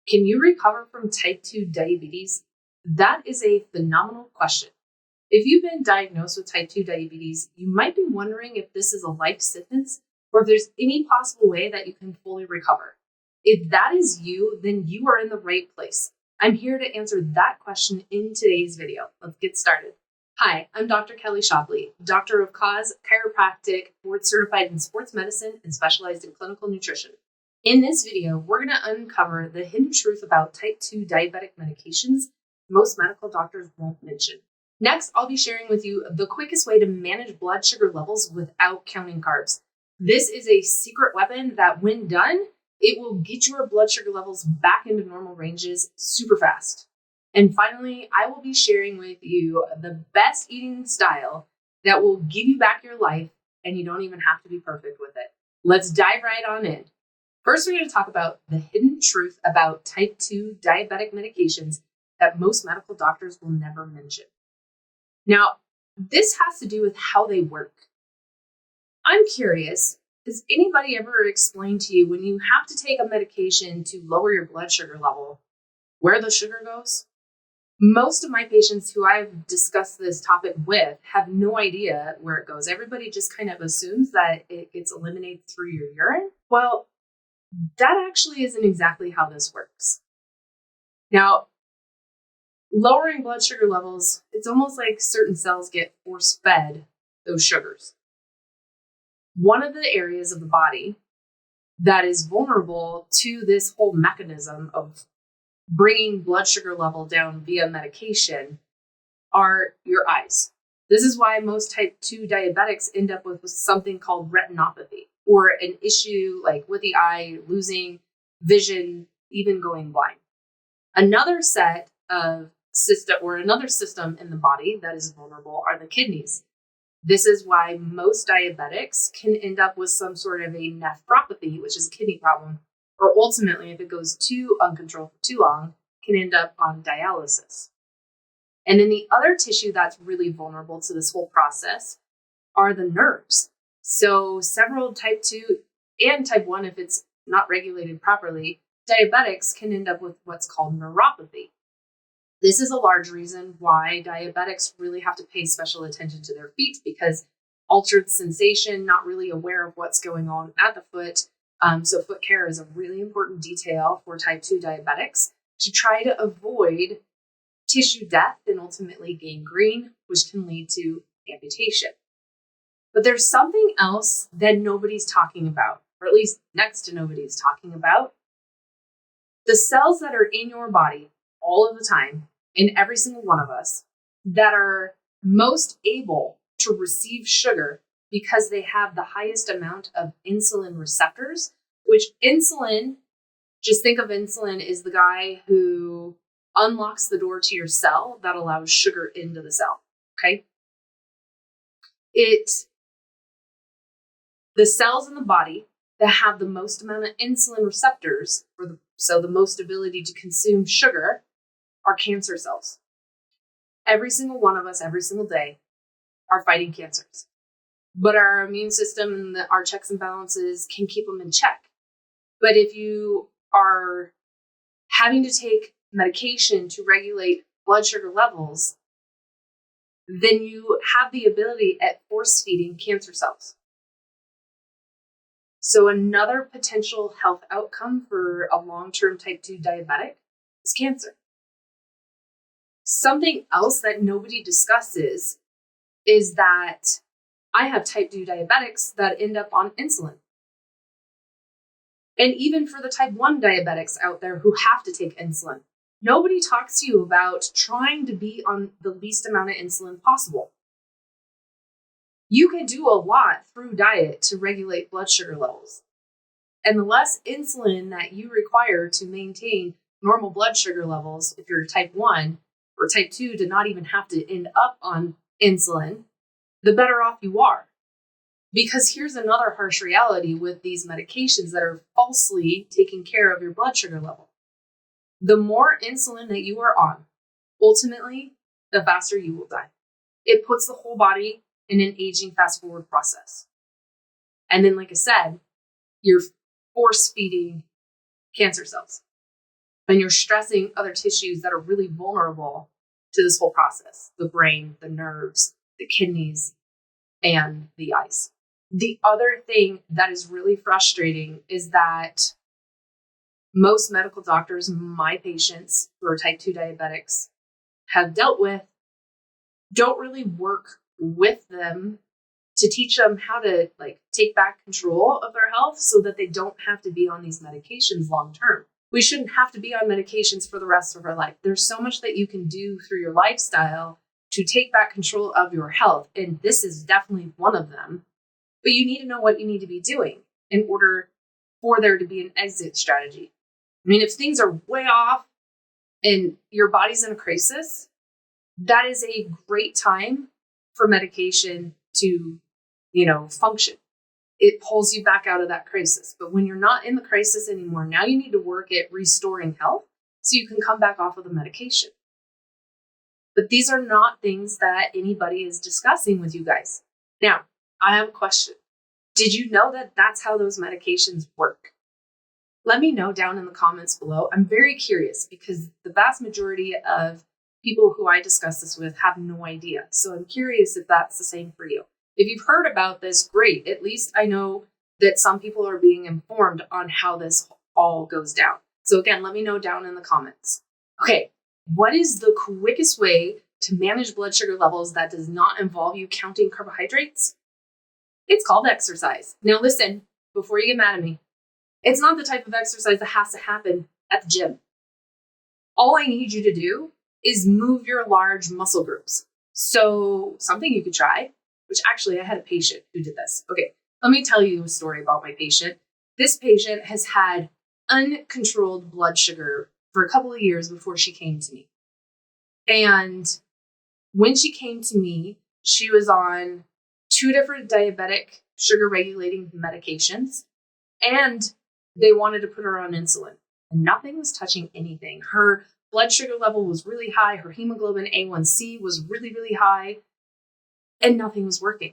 Can you recover from type 2 diabetes? That is a phenomenal question. If you've been diagnosed with type 2 diabetes, you might be wondering if this is a life sentence or if there's any possible way that you can fully recover. If that is you, then you are in the right place. I'm here to answer that question in today's video. Let's get started. Hi, I'm Dr. Kelly Shockley, doctor of cause, chiropractic, board certified in sports medicine, and specialized in clinical nutrition. In this video, we're going to uncover the hidden truth about type 2 diabetic medications most medical doctors won't mention. Next, I'll be sharing with you the quickest way to manage blood sugar levels without counting carbs. This is a secret weapon that, when done, it will get your blood sugar levels back into normal ranges super fast. And finally, I will be sharing with you the best eating style that will give you back your life, and you don't even have to be perfect with it. Let's dive right on in. First, we're going to talk about the hidden truth about type 2 diabetic medications that most medical doctors will never mention. Now, this has to do with how they work. I'm curious, has anybody ever explained to you when you have to take a medication to lower your blood sugar level, where the sugar goes? Most of my patients who I've discussed this topic with have no idea where it goes. Everybody just kind of assumes that it gets eliminated through your urine. Well, that actually isn't exactly how this works. Now, lowering blood sugar levels, it's almost like certain cells get force-fed those sugars. One of the areas of the body that is vulnerable to this whole mechanism of bringing blood sugar level down via medication are your eyes. This is why most type 2 diabetics end up with something called retinopathy, or an issue like with the eye, losing vision, even going blind. Another set of another system in the body that is vulnerable are the kidneys. This is why most diabetics can end up with some sort of a nephropathy, which is a kidney problem, or ultimately, if it goes too uncontrolled for too long, can end up on dialysis. And then the other tissue that's really vulnerable to this whole process are the nerves. So several type 2 and type 1, if it's not regulated properly, diabetics can end up with what's called neuropathy. This is a large reason why diabetics really have to pay special attention to their feet, because altered sensation, not really aware of what's going on at the foot. So foot care is a really important detail for type 2 diabetics to try to avoid tissue death and ultimately gangrene, which can lead to amputation. But there's something else that nobody's talking about, or at least next to nobody's talking about. The cells that are in your body all of the time, in every single one of us, that are most able to receive sugar because they have the highest amount of insulin receptors, which insulin, just think of insulin as the guy who unlocks the door to your cell that allows sugar into the cell, okay? The cells in the body that have the most amount of insulin receptors, so the most ability to consume sugar, are cancer cells. Every single one of us, every single day, are fighting cancers. But our immune system and our checks and balances can keep them in check. But if you are having to take medication to regulate blood sugar levels, then you have the ability at force feeding cancer cells. So another potential health outcome for a long-term type 2 diabetic is cancer. Something else that nobody discusses is that I have type 2 diabetics that end up on insulin. And even for the type 1 diabetics out there who have to take insulin, nobody talks to you about trying to be on the least amount of insulin possible. You can do a lot through diet to regulate blood sugar levels. And the less insulin that you require to maintain normal blood sugar levels, if you're type 1 or type 2, to not even have to end up on insulin, the better off you are. Because here's another harsh reality with these medications that are falsely taking care of your blood sugar level. The more insulin that you are on, ultimately, the faster you will die. It puts the whole body in an aging fast forward process. And then, like I said, you're force feeding cancer cells. and you're stressing other tissues that are really vulnerable to this whole process: the brain, the nerves, the kidneys, and the eyes. The other thing that is really frustrating is that most medical doctors my patients who are type 2 diabetics have dealt with don't really work with them to teach them how to take back control of their health so that they don't have to be on these medications long term. We shouldn't have to be on medications for the rest of our life. There's so much that you can do through your lifestyle to take back control of your health, and this is definitely one of them. But you need to know what you need to be doing in order for there to be an exit strategy. I mean, if things are way off and your body's in a crisis, that is a great time for medication to, function. It pulls you back out of that crisis. But when you're not in the crisis anymore, now you need to work at restoring health so you can come back off of the medication. But these are not things that anybody is discussing with you guys. Now, I have a question. Did you know that that's how those medications work? Let me know down in the comments below. I'm very curious because the vast majority of people who I discuss this with have no idea. So I'm curious if that's the same for you. If you've heard about this, great. At least I know that some people are being informed on how this all goes down. So again, let me know down in the comments. Okay, what is the quickest way to manage blood sugar levels that does not involve you counting carbohydrates? It's called exercise. Now listen, before you get mad at me, it's not the type of exercise that has to happen at the gym. All I need you to do is move your large muscle groups. So something you could try, which actually I had a patient who did this. Okay, let me tell you a story about my patient. This patient has had uncontrolled blood sugar for a couple of years before she came to me. And when she came to me, she was on 2 different diabetic sugar regulating medications, and they wanted to put her on insulin. And nothing was touching anything. Her blood sugar level was really high. Her hemoglobin A1C was really, really high. And nothing was working.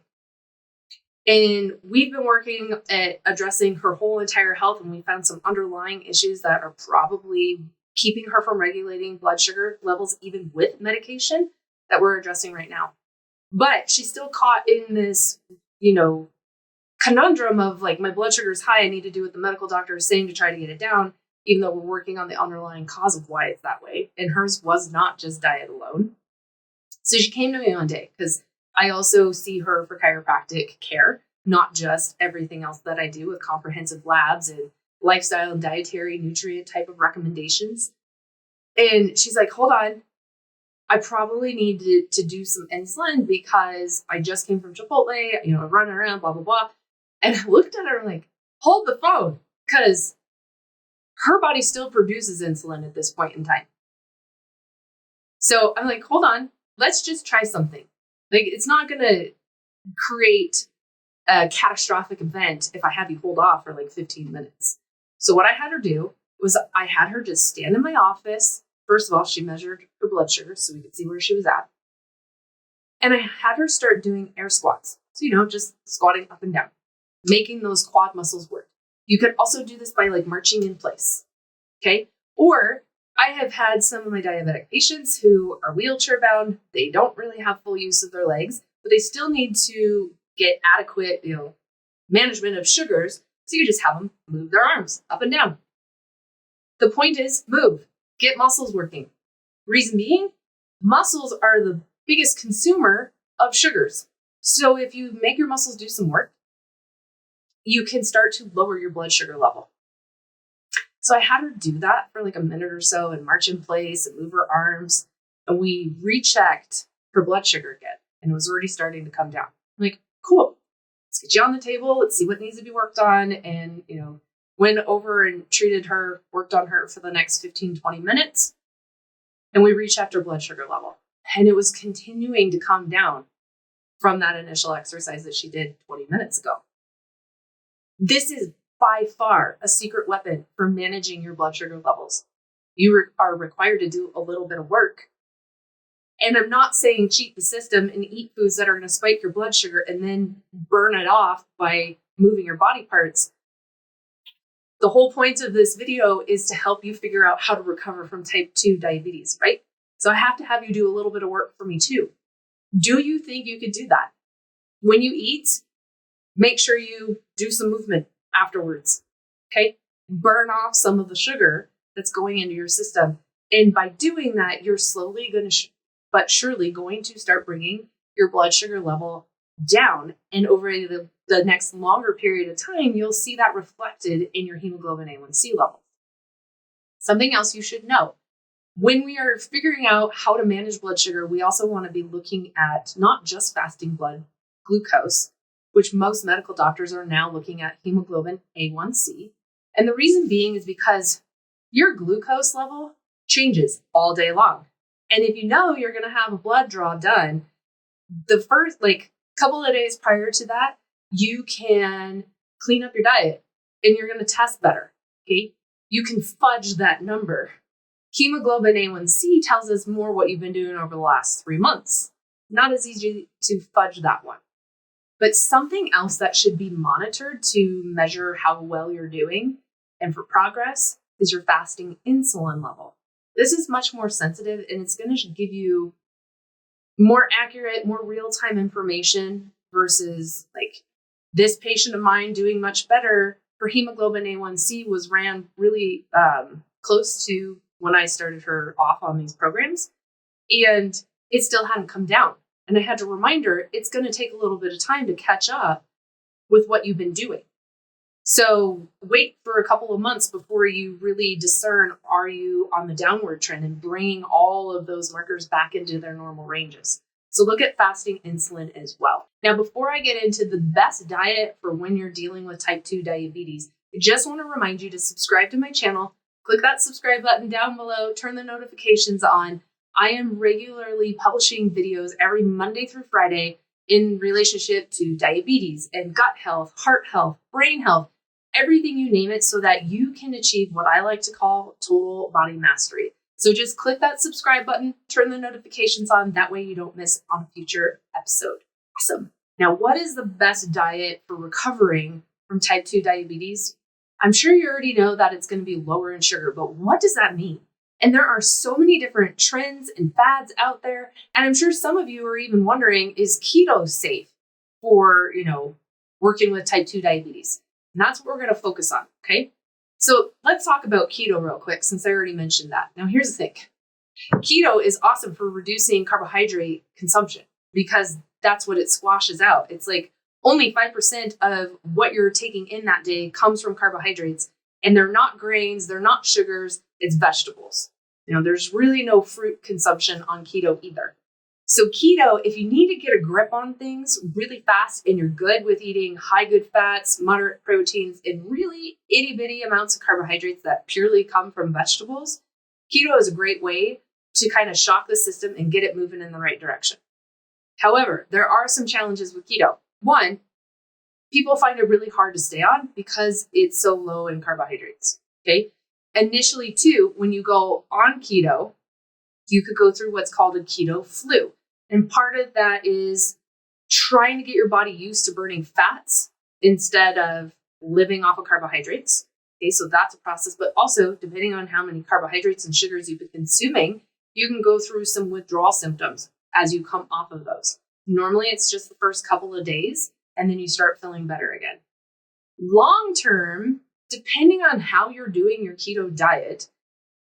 And we've been working at addressing her whole entire health, and we found some underlying issues that are probably keeping her from regulating blood sugar levels, even with medication, that we're addressing right now. But she's still caught in this, conundrum of my blood sugar is high. I need to do what the medical doctor is saying to try to get it down, even though we're working on the underlying cause of why it's that way. And hers was not just diet alone. So she came to me one day because I also see her for chiropractic care, not just everything else that I do with comprehensive labs and lifestyle and dietary nutrient type of recommendations. And she's like, hold on, I probably need to do some insulin because I just came from Chipotle, running around, blah, blah, blah. And I looked at her and like, hold the phone, because her body still produces insulin at this point in time. So I'm like, hold on, let's just try something. It's not going to create a catastrophic event if I have you hold off for 15 minutes. So what I had her do was I had her just stand in my office. First of all, she measured her blood sugar so we could see where she was at. And I had her start doing air squats. So, just squatting up and down, making those quad muscles work. You could also do this by marching in place. Okay. Or I have had some of my diabetic patients who are wheelchair bound. They don't really have full use of their legs, but they still need to get adequate, management of sugars. So you just have them move their arms up and down. The point is move, get muscles working. Reason being, muscles are the biggest consumer of sugars. So if you make your muscles do some work, you can start to lower your blood sugar level. So I had her do that for a minute or so and march in place and move her arms. And we rechecked her blood sugar again, and it was already starting to come down. I'm like, cool, let's get you on the table. Let's see what needs to be worked on. And, went over and treated her, worked on her for the next 15, 20 minutes. And we rechecked her blood sugar level. And it was continuing to come down from that initial exercise that she did 20 minutes ago. This is by far a secret weapon for managing your blood sugar levels. You are required to do a little bit of work. And I'm not saying cheat the system and eat foods that are going to spike your blood sugar and then burn it off by moving your body parts. The whole point of this video is to help you figure out how to recover from type 2 diabetes, right? So I have to have you do a little bit of work for me too. Do you think you could do that? When you eat, make sure you do some movement afterwards, okay? Burn off some of the sugar that's going into your system. And by doing that, you're slowly going to, but surely going to start bringing your blood sugar level down. And over the next longer period of time, you'll see that reflected in your hemoglobin A1C level. Something else you should know. When we are figuring out how to manage blood sugar, we also want to be looking at not just fasting blood glucose, which most medical doctors are now looking at hemoglobin A1C. And the reason being is because your glucose level changes all day long. And if you know you're going to have a blood draw done, the first couple of days prior to that, you can clean up your diet and you're going to test better. Okay. You can fudge that number. Hemoglobin A1C tells us more what you've been doing over the last 3 months. Not as easy to fudge that one. But something else that should be monitored to measure how well you're doing and for progress is your fasting insulin level. This is much more sensitive and it's going to give you more accurate, more real-time information versus this patient of mine doing much better. Her hemoglobin A1C was ran really close to when I started her off on these programs, and it still hadn't come down. And I had to remind her it's going to take a little bit of time to catch up with what you've been doing. So wait for a couple of months before you really discern, are you on the downward trend, and bringing all of those markers back into their normal ranges. So look at fasting insulin as well. Now, before I get into the best diet for when you're dealing with type 2 diabetes, I just want to remind you to subscribe to my channel. Click that subscribe button down below, turn the notifications on. I am regularly publishing videos every Monday through Friday in relationship to diabetes and gut health, heart health, brain health, everything you name it, so that you can achieve what I like to call total body mastery. So just click that subscribe button, turn the notifications on. That way you don't miss on a future episode. Awesome. Now, what is the best diet for recovering from type 2 diabetes? I'm sure you already know that it's going to be lower in sugar, but what does that mean? And there are so many different trends and fads out there. And I'm sure some of you are even wondering, is keto safe for, working with type 2 diabetes? And that's what we're going to focus on. Okay. So let's talk about keto real quick, since I already mentioned that. Now, here's the thing. Keto is awesome for reducing carbohydrate consumption because that's what it squashes out. It's only 5% of what you're taking in that day comes from carbohydrates, and they're not grains, they're not sugars, it's vegetables. There's really no fruit consumption on keto either. So keto, if you need to get a grip on things really fast and you're good with eating high good fats, moderate proteins, and really itty bitty amounts of carbohydrates that purely come from vegetables, keto is a great way to kind of shock the system and get it moving in the right direction. However, there are some challenges with keto. One, people find it really hard to stay on because it's so low in carbohydrates. Okay. Initially, too, when you go on keto, you could go through what's called a keto flu. And part of that is trying to get your body used to burning fats instead of living off of carbohydrates. Okay, so that's a process. But also, depending on how many carbohydrates and sugars you've been consuming, you can go through some withdrawal symptoms as you come off of those. Normally, it's just the first couple of days, and then you start feeling better again. Long term, depending on how you're doing your keto diet,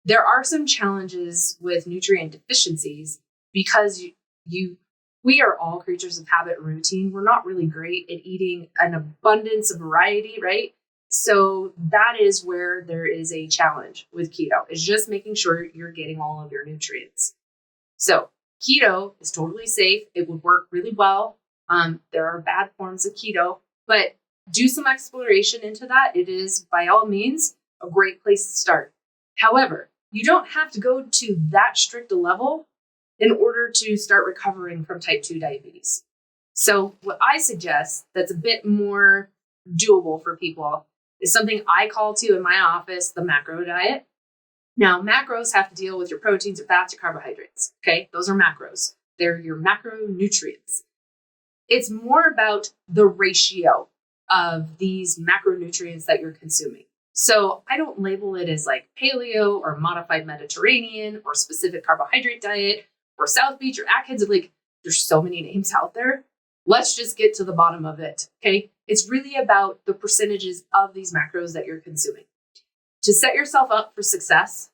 there are some challenges with nutrient deficiencies because we are all creatures of habit and routine. We're not really great at eating an abundance of variety, right? So that is where there is a challenge with keto, is just making sure you're getting all of your nutrients. So keto is totally safe. It would work really well. There are bad forms of keto, but do some exploration into that. It is, by all means, a great place to start. However, you don't have to go to that strict a level in order to start recovering from type 2 diabetes. So what I suggest that's a bit more doable for people is something I call to in my office the macro diet. Now, macros have to deal with your proteins, your fats, your carbohydrates. Okay, those are macros. They're your macronutrients. It's more about the ratio of these macronutrients that you're consuming. So I don't label it as like paleo or modified Mediterranean or specific carbohydrate diet or South Beach or Atkins. Like, there's so many names out there. Let's just get to the bottom of it. Okay. It's really about the percentages of these macros that you're consuming. To set yourself up for success,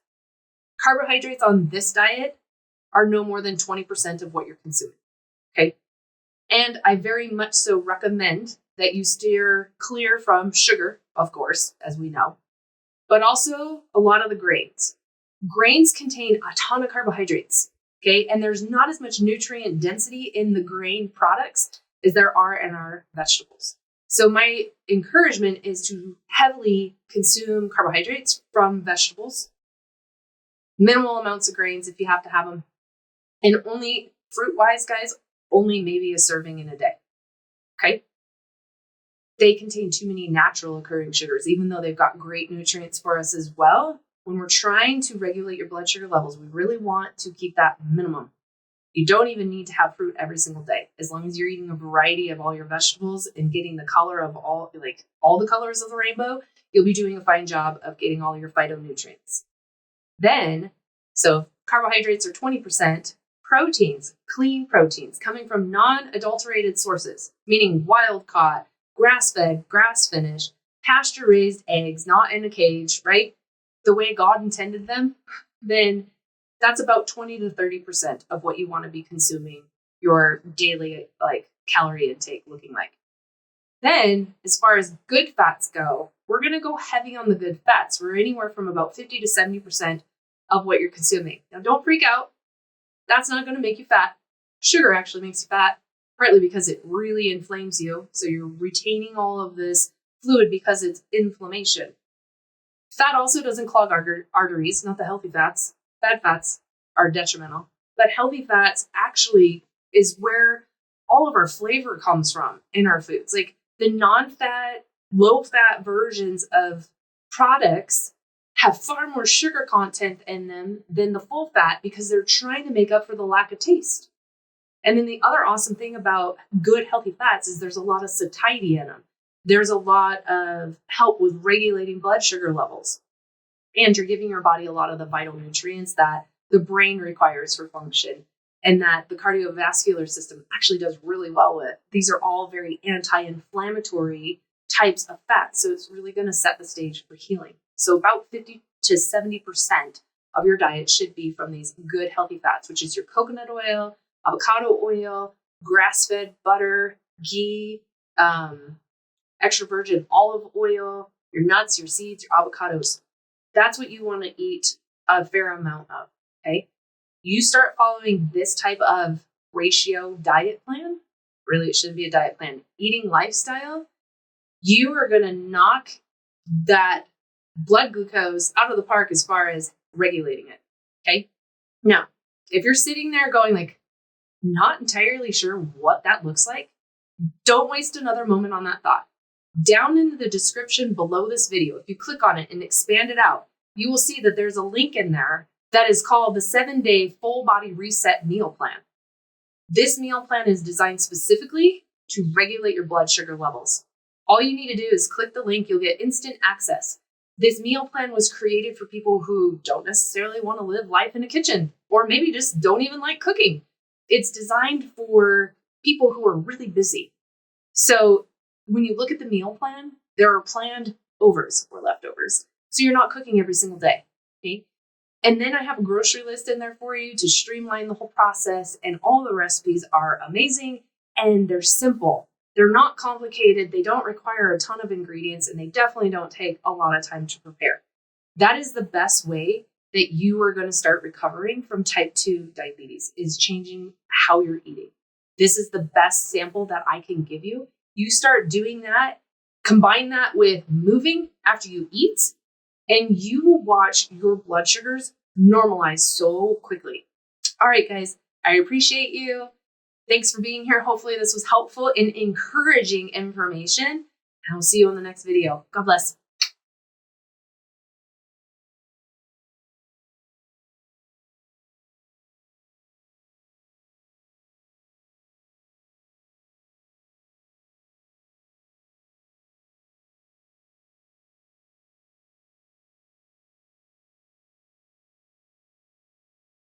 carbohydrates on this diet are no more than 20% of what you're consuming. Okay. And I very much so recommend that you steer clear from sugar, of course, as we know, but also a lot of the grains. Grains contain a ton of carbohydrates, okay? And there's not as much nutrient density in the grain products as there are in our vegetables. So my encouragement is to heavily consume carbohydrates from vegetables, minimal amounts of grains if you have to have them, and only fruit-wise, guys, only maybe a serving in a day, okay? They contain too many natural occurring sugars, even though they've got great nutrients for us as well. When we're trying to regulate your blood sugar levels, we really want to keep that minimum. You don't even need to have fruit every single day. As long as you're eating a variety of all your vegetables and getting the color of all the colors of the rainbow, you'll be doing a fine job of getting all your phytonutrients. Then, so carbohydrates are 20%, proteins, clean proteins coming from non-adulterated sources, meaning wild-caught, grass-fed, grass-finished, pasture-raised eggs, not in a cage, right? The way God intended them, then that's about 20 to 30% of what you want to be consuming your daily calorie intake looking like. Then, as far as good fats go, we're going to go heavy on the good fats. We're anywhere from about 50 to 70% of what you're consuming. Now, don't freak out. That's not going to make you fat. Sugar actually makes you fat, partly because it really inflames you. So you're retaining all of this fluid because it's inflammation. Fat also doesn't clog arteries, not the healthy fats. Bad fats are detrimental. But healthy fats actually is where all of our flavor comes from in our foods. Like the non-fat, low-fat versions of products have far more sugar content in them than the full fat because they're trying to make up for the lack of taste. And then the other awesome thing about good healthy fats is there's a lot of satiety in them. There's a lot of help with regulating blood sugar levels. And you're giving your body a lot of the vital nutrients that the brain requires for function and that the cardiovascular system actually does really well with. These are all very anti-inflammatory types of fats. So it's really going to set the stage for healing. So about 50 to 70% of your diet should be from these good healthy fats, which is your coconut oil, avocado oil, grass-fed butter, ghee, extra virgin olive oil, your nuts, your seeds, your avocados. That's what you want to eat a fair amount of, okay? You start following this type of ratio diet plan, really it shouldn't be a diet plan, eating lifestyle, you are going to knock that blood glucose out of the park as far as regulating it, okay? Now, if you're sitting there going like, not entirely sure what that looks like, don't waste another moment on that thought. Down in the description below this video, if you click on it and expand it out, you will see that there's a link in there that is called the 7-Day Full Body Reset Meal Plan. This meal plan is designed specifically to regulate your blood sugar levels. All you need to do is click the link, you'll get instant access. This meal plan was created for people who don't necessarily want to live life in a kitchen, or maybe just don't even like cooking. It's designed for people who are really busy. So when you look at the meal plan, there are planned overs or leftovers. So you're not cooking every single day, okay? And then I have a grocery list in there for you to streamline the whole process. And all the recipes are amazing and they're simple. They're not complicated. They don't require a ton of ingredients and they definitely don't take a lot of time to prepare. That is the best way that you are going to start recovering from type 2 diabetes, is changing how you're eating. This is the best sample that I can give you. You start doing that, combine that with moving after you eat, and you will watch your blood sugars normalize so quickly. All right, guys, I appreciate you. Thanks for being here. Hopefully this was helpful and encouraging information. And I'll see you in the next video. God bless.